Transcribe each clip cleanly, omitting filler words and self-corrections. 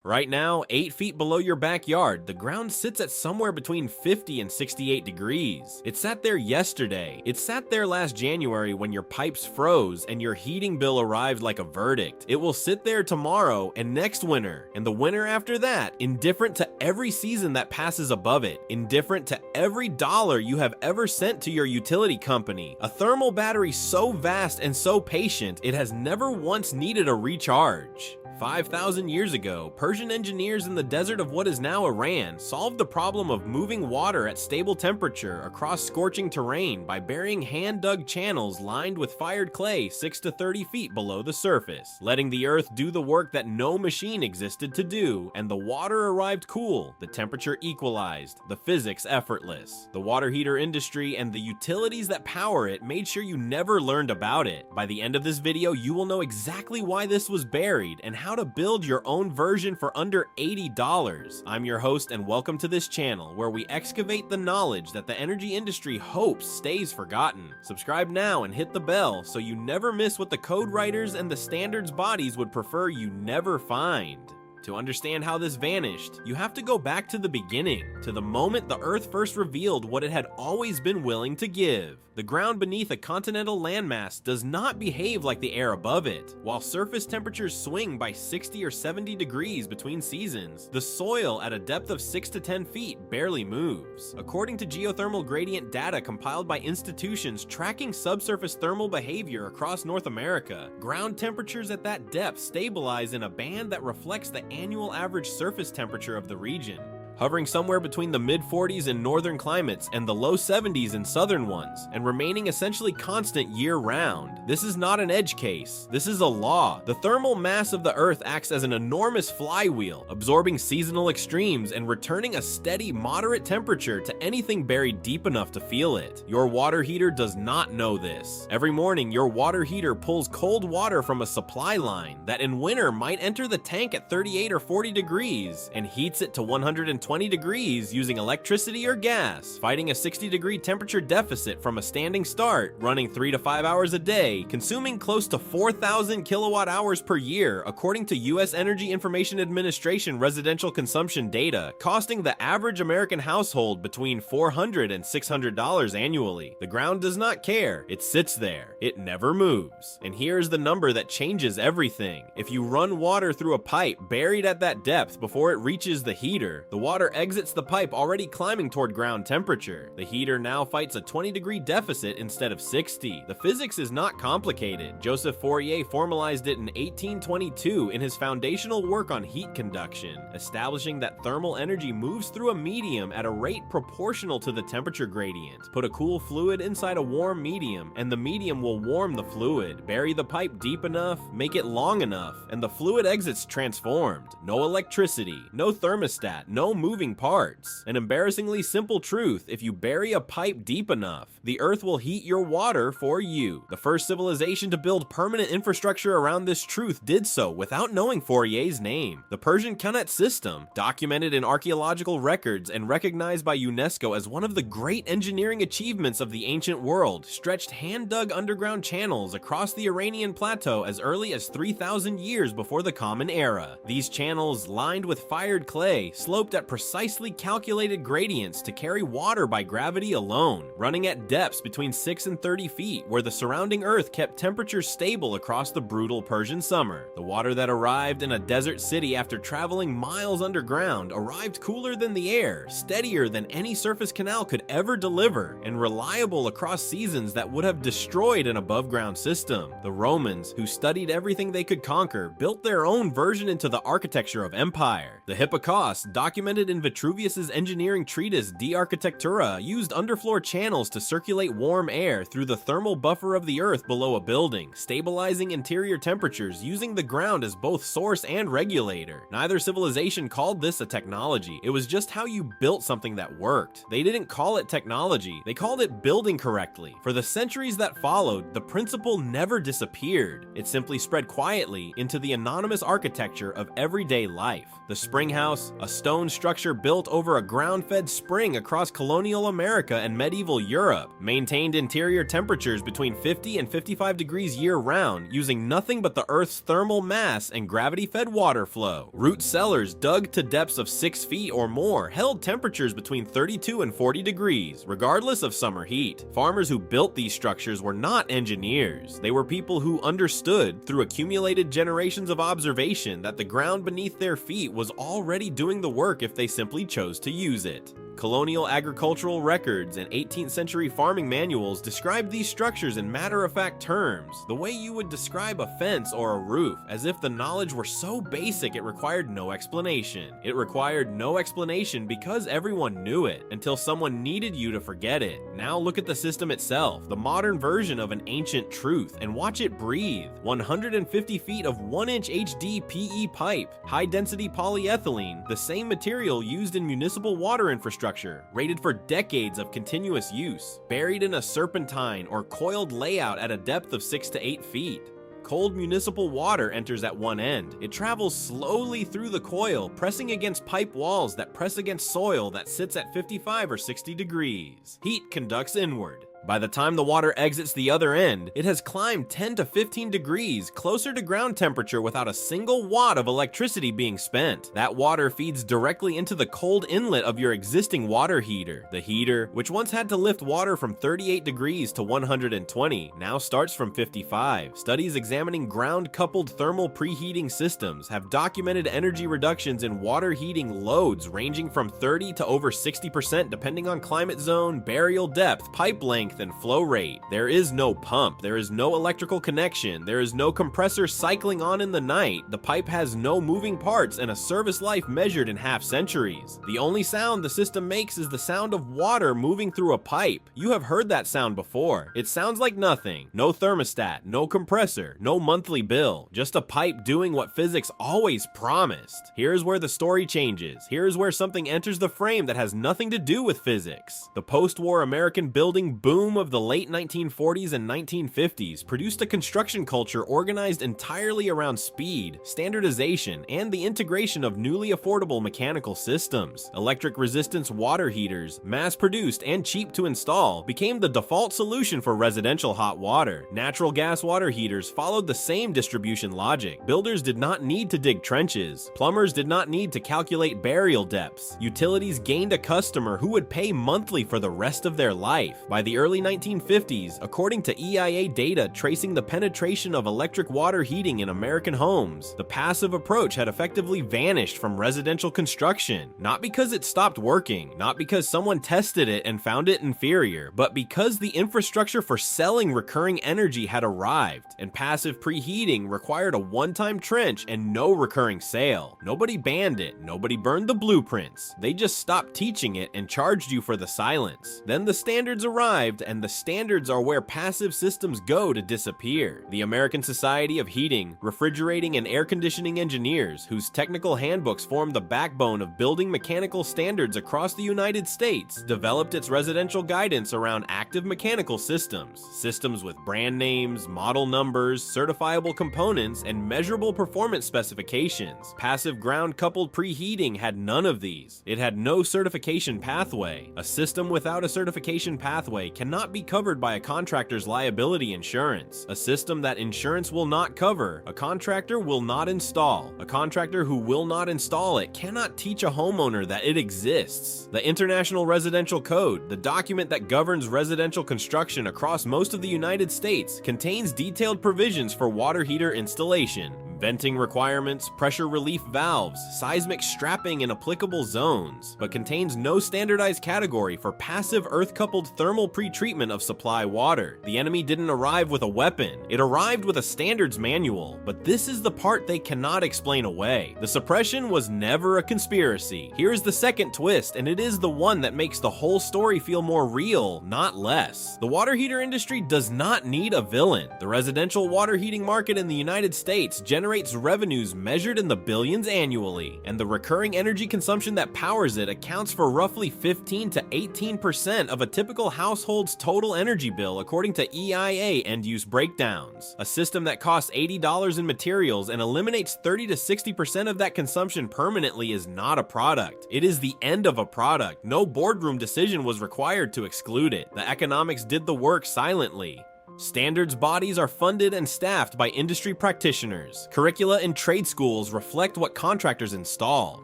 Right now, 8 feet below your backyard, the ground sits at somewhere between 50 and 68 degrees. It sat there yesterday. It sat there last January when your pipes froze and your heating bill arrived like a verdict. It will sit there tomorrow and next winter, and the winter after that, indifferent to every season that passes above it, indifferent to every dollar you have ever sent to your utility company. A thermal battery so vast and so patient, it has never once needed a recharge. 5,000 years ago, Persian engineers in the desert of what is now Iran solved the problem of moving water at stable temperature across scorching terrain by burying hand-dug channels lined with fired clay 6 to 30 feet below the surface, letting the earth do the work that no machine existed to do, and the water arrived cool, the temperature equalized, the physics effortless. The water heater industry and the utilities that power it made sure you never learned about it. By the end of this video, you will know exactly why this was buried and how to build your own version for under $80. I'm your host and welcome to this channel where we excavate the knowledge that the energy industry hopes stays forgotten. Subscribe now and hit the bell so you never miss what the code writers and the standards bodies would prefer you never find. To understand how this vanished, you have to go back to the beginning, to the moment the Earth first revealed what it had always been willing to give. The ground beneath a continental landmass does not behave like the air above it. While surface temperatures swing by 60 or 70 degrees between seasons, the soil at a depth of 6 to 10 feet barely moves. According to geothermal gradient data compiled by institutions tracking subsurface thermal behavior across North America, ground temperatures at that depth stabilize in a band that reflects the annual average surface temperature of the region, hovering somewhere between the mid-40s in northern climates and the low 70s in southern ones, and remaining essentially constant year-round. This is not an edge case. This is a law. The thermal mass of the Earth acts as an enormous flywheel, absorbing seasonal extremes and returning a steady, moderate temperature to anything buried deep enough to feel it. Your water heater does not know this. Every morning, your water heater pulls cold water from a supply line that in winter might enter the tank at 38 or 40 degrees and heats it to 120 degrees using electricity or gas, fighting a 60-degree temperature deficit from a standing start, running 3 to 5 hours a day, consuming close to 4,000 kilowatt hours per year, according to U.S. Energy Information Administration residential consumption data, costing the average American household between $400 and $600 annually. The ground does not care. It sits there. It never moves. And here's the number that changes everything. If you run water through a pipe buried at that depth before it reaches the heater, the water exits the pipe already climbing toward ground temperature. The heater now fights a 20-degree deficit instead of 60. The physics is not complicated. Joseph Fourier formalized it in 1822 in his foundational work on heat conduction, establishing that thermal energy moves through a medium at a rate proportional to the temperature gradient. Put a cool fluid inside a warm medium, and the medium will warm the fluid. Bury the pipe deep enough, make it long enough, and the fluid exits transformed. No electricity, no thermostat, no moving parts. An embarrassingly simple truth: if you bury a pipe deep enough, the earth will heat your water for you. The first civilization to build permanent infrastructure around this truth did so without knowing Fourier's name. The Persian Qanat system, documented in archaeological records and recognized by UNESCO as one of the great engineering achievements of the ancient world, stretched hand-dug underground channels across the Iranian plateau as early as 3,000 years before the Common Era. These channels, lined with fired clay, sloped at precisely calculated gradients to carry water by gravity alone, running at depths between 6 and 30 feet, where the surrounding earth kept temperatures stable across the brutal Persian summer. The water that arrived in a desert city after traveling miles underground arrived cooler than the air, steadier than any surface canal could ever deliver, and reliable across seasons that would have destroyed an above-ground system. The Romans, who studied everything they could conquer, built their own version into the architecture of empire. The Hipparchos, documented in Vitruvius's engineering treatise De Architectura, used underfloor channels to circulate warm air through the thermal buffer of the earth below a building, stabilizing interior temperatures using the ground as both source and regulator. Neither civilization called this a technology. It was just how you built something that worked. They didn't call it technology. They called it building correctly. For the centuries that followed, the principle never disappeared. It simply spread quietly into the anonymous architecture of everyday life. The spring house, a stone structure infrastructure built over a ground-fed spring across colonial America and medieval Europe, maintained interior temperatures between 50 and 55 degrees year-round, using nothing but the Earth's thermal mass and gravity-fed water flow. Root cellars dug to depths of 6 feet or more held temperatures between 32 and 40 degrees, regardless of summer heat. Farmers who built these structures were not engineers. They were people who understood, through accumulated generations of observation, that the ground beneath their feet was already doing the work if they simply chose to use it. Colonial agricultural records and 18th century farming manuals described these structures in matter-of-fact terms, the way you would describe a fence or a roof, as if the knowledge were so basic it required no explanation. It required no explanation because everyone knew it, until someone needed you to forget it. Now look at the system itself, the modern version of an ancient truth, and watch it breathe. 150 feet of 1-inch HD PE pipe, high-density polyethylene, the same material used in municipal water infrastructure, rated for decades of continuous use, buried in a serpentine or coiled layout at a depth of 6 to 8 feet. Cold municipal water enters at one end. It travels slowly through the coil, pressing against pipe walls that press against soil that sits at 55 or 60 degrees. Heat conducts inward. By the time the water exits the other end, it has climbed 10 to 15 degrees closer to ground temperature without a single watt of electricity being spent. That water feeds directly into the cold inlet of your existing water heater. The heater, which once had to lift water from 38 degrees to 120, now starts from 55. Studies examining ground-coupled thermal preheating systems have documented energy reductions in water heating loads ranging from 30 to over 60% depending on climate zone, burial depth, pipe length, and flow rate. There is no pump, there is no electrical connection, there is no compressor cycling on in the night, the pipe has no moving parts, and a service life measured in half centuries. The only sound the system makes is the sound of water moving through a pipe. You have heard that sound before. It sounds like nothing. No thermostat, no compressor, no monthly bill, just a pipe doing what physics always promised. Here's where the story changes. Here's where something enters the frame that has nothing to do with physics. The post-war American building boom of the late 1940s and 1950s produced a construction culture organized entirely around speed, standardization, and the integration of newly affordable mechanical systems. Electric resistance water heaters, mass-produced and cheap to install, became the default solution for residential hot water. Natural gas water heaters followed the same distribution logic. Builders did not need to dig trenches. Plumbers did not need to calculate burial depths. Utilities gained a customer who would pay monthly for the rest of their life. By the early 1950s, according to EIA data tracing the penetration of electric water heating in American homes, the passive approach had effectively vanished from residential construction. Not because it stopped working, not because someone tested it and found it inferior, but because the infrastructure for selling recurring energy had arrived, and passive preheating required a one-time trench and no recurring sale. Nobody banned it, nobody burned the blueprints. They just stopped teaching it and charged you for the silence. Then the standards arrived, and the standards are where passive systems go to disappear. The American Society of Heating, Refrigerating, and Air Conditioning Engineers, whose technical handbooks form the backbone of building mechanical standards across the United States, developed its residential guidance around active mechanical systems. Systems with brand names, model numbers, certifiable components, and measurable performance specifications. Passive ground-coupled preheating had none of these. It had no certification pathway. A system without a certification pathway cannot be covered by a contractor's liability insurance. A system that insurance will not cover, a contractor will not install. A contractor who will not install it cannot teach a homeowner that it exists. The International Residential Code, the document that governs residential construction across most of the United States, contains detailed provisions for water heater installation, venting requirements, pressure relief valves, seismic strapping in applicable zones, but contains no standardized category for passive earth-coupled thermal pretreatment of supply water. The enemy didn't arrive with a weapon, it arrived with a standards manual, but this is the part they cannot explain away. The suppression was never a conspiracy. Here's the second twist, and it is the one that makes the whole story feel more real, not less. The water heater industry does not need a villain. The residential water heating market in the United States generates generates revenues measured in the billions annually, and the recurring energy consumption that powers it accounts for roughly 15 to 18% of a typical household's total energy bill according to EIA end-use breakdowns. A system that costs $80 in materials and eliminates 30 to 60% of that consumption permanently is not a product. It is the end of a product. No boardroom decision was required to exclude it. The economics did the work silently. Standards bodies are funded and staffed by industry practitioners. Curricula in trade schools reflect what contractors install.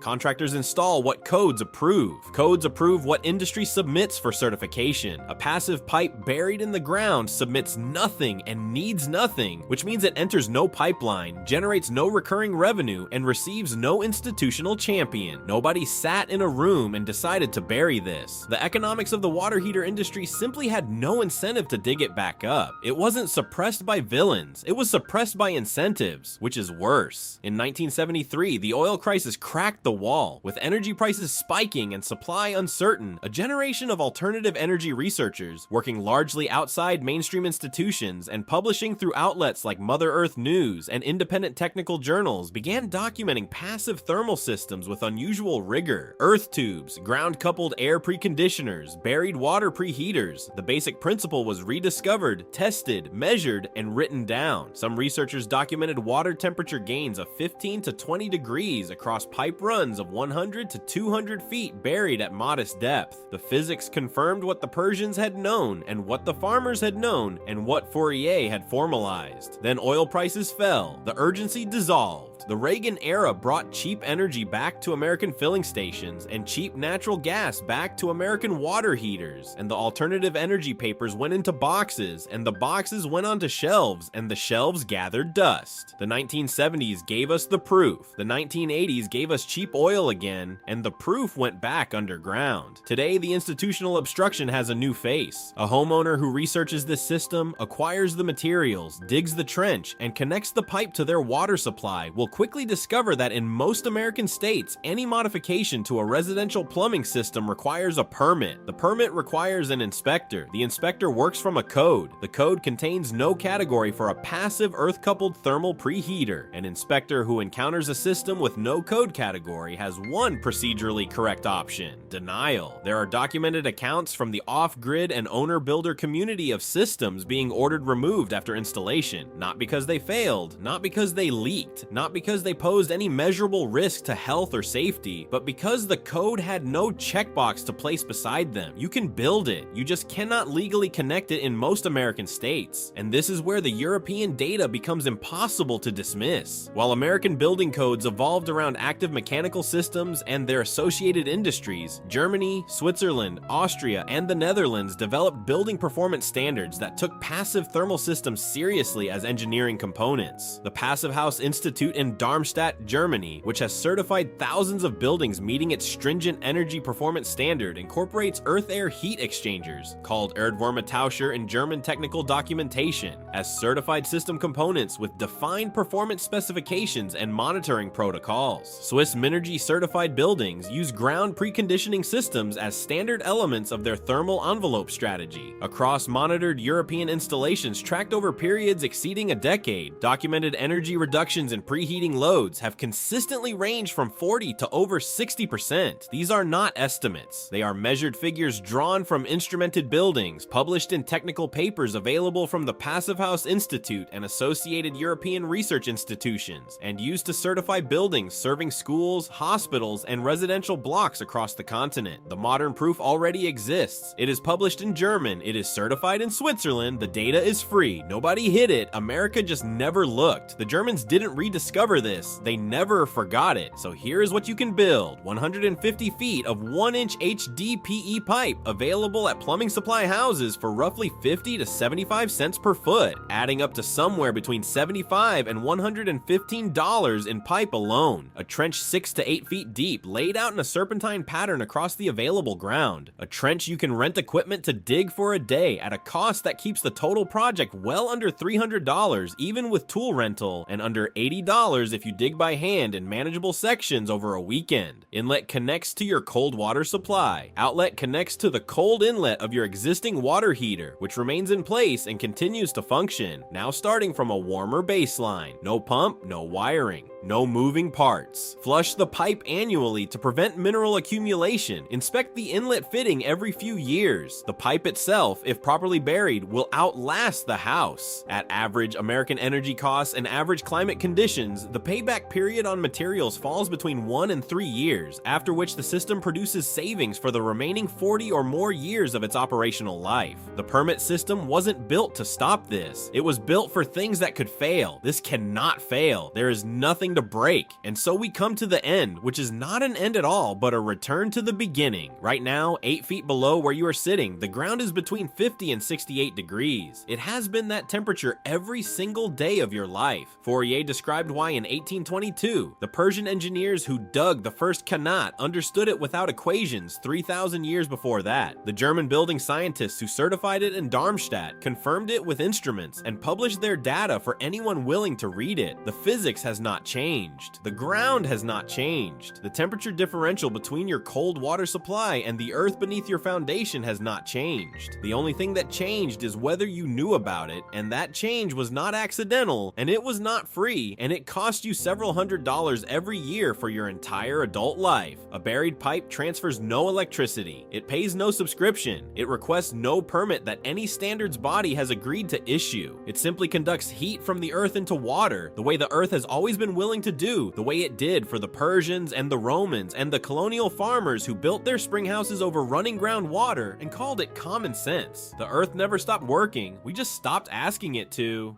Contractors install what codes approve. Codes approve what industry submits for certification. A passive pipe buried in the ground submits nothing and needs nothing, which means it enters no pipeline, generates no recurring revenue, and receives no institutional champion. Nobody sat in a room and decided to bury this. The economics of the water heater industry simply had no incentive to dig it back up. It wasn't suppressed by villains, it was suppressed by incentives, which is worse. In 1973, the oil crisis cracked the wall. With energy prices spiking and supply uncertain, a generation of alternative energy researchers, working largely outside mainstream institutions and publishing through outlets like Mother Earth News and independent technical journals, began documenting passive thermal systems with unusual rigor. Earth tubes, ground-coupled air preconditioners, buried water preheaters. The basic principle was rediscovered, tested, measured, and written down. Some researchers documented water temperature gains of 15 to 20 degrees across pipe runs of 100 to 200 feet buried at modest depth. The physics confirmed what the Persians had known, and what the farmers had known, and what Fourier had formalized. Then oil prices fell. The urgency dissolved. The Reagan era brought cheap energy back to American filling stations and cheap natural gas back to American water heaters, and the alternative energy papers went into boxes, and the boxes went onto shelves, and the shelves gathered dust. The 1970s gave us the proof. The 1980s gave us cheap oil again, and the proof went back underground. Today, the institutional obstruction has a new face. A homeowner who researches this system, acquires the materials, digs the trench, and connects the pipe to their water supply will quickly discover that in most American states, any modification to a residential plumbing system requires a permit. The permit requires an inspector. The inspector works from a code. The code contains no category for a passive earth-coupled thermal preheater. An inspector who encounters a system with no code category has one procedurally correct option: denial. There are documented accounts from the off-grid and owner-builder community of systems being ordered removed after installation, not because they failed, not because they leaked, not because they posed any measurable risk to health or safety, but because the code had no checkbox to place beside them. You can build it, you just cannot legally connect it in most American states. And this is where the European data becomes impossible to dismiss. While American building codes evolved around active mechanical systems and their associated industries, Germany, Switzerland, Austria, and the Netherlands developed building performance standards that took passive thermal systems seriously as engineering components. The Passive House Institute in Darmstadt, Germany, which has certified thousands of buildings meeting its stringent energy performance standard, incorporates earth-air heat exchangers, called Erdwärmetauscher in German technical documentation, as certified system components with defined performance specifications and monitoring protocols. Swiss Minergie certified buildings use ground preconditioning systems as standard elements of their thermal envelope strategy. Across monitored European installations tracked over periods exceeding a decade, documented energy reductions in preheating loads have consistently ranged from 40 to over 60%. These are not estimates. They are measured figures drawn from instrumented buildings, published in technical papers available from the Passive House Institute and associated European research institutions, and used to certify buildings serving schools, hospitals, and residential blocks across the continent. The modern proof already exists. It is published in German. It is certified in Switzerland. The data is free. Nobody hid it. America just never looked. The Germans didn't rediscover this. They never forgot it. So here's what you can build: 150 feet of 1-inch HDPE pipe available at plumbing supply houses for roughly 50 to 75 cents per foot, adding up to somewhere between $75 and $115 in pipe alone. A trench 6 to 8 feet deep, laid out in a serpentine pattern across the available ground. A trench you can rent equipment to dig for a day at a cost that keeps the total project well under $300 even with tool rental, and under $80 if you dig by hand in manageable sections over a weekend. Inlet connects to your cold water supply. Outlet connects to the cold inlet of your existing water heater, which remains in place place and continues to function, now starting from a warmer baseline. No pump, no wiring, no moving parts. Flush the pipe annually to prevent mineral accumulation. Inspect the inlet fitting every few years. The pipe itself, if properly buried, will outlast the house. At average American energy costs and average climate conditions, the payback period on materials falls between 1 and 3 years, after which the system produces savings for the remaining 40 or more years of its operational life. The permit system wasn't built to stop this. It was built for things that could fail. This cannot fail. There is nothing to break. And so we come to the end, which is not an end at all, but a return to the beginning. Right now, 8 feet below where you are sitting, the ground is between 50 and 68 degrees. It has been that temperature every single day of your life. Fourier described why in 1822, the Persian engineers who dug the first qanat understood it without equations 3,000 years before that. The German building scientists who certified it in Darmstadt confirmed it with instruments and published their data for anyone willing to read it. The physics has not changed. The ground has not changed. The temperature differential between your cold water supply and the earth beneath your foundation has not changed. The only thing that changed is whether you knew about it, and that change was not accidental, and it was not free, and it cost you several $100s every year for your entire adult life. A buried pipe transfers no electricity. It pays no subscription. It requests no permit that any standards body has agreed to issue. It simply conducts heat from the earth into water, the way the earth has always been willing to do, the way it did for the Persians and the Romans and the colonial farmers who built their spring houses over running ground water and called it common sense. The earth never stopped working, we just stopped asking it to.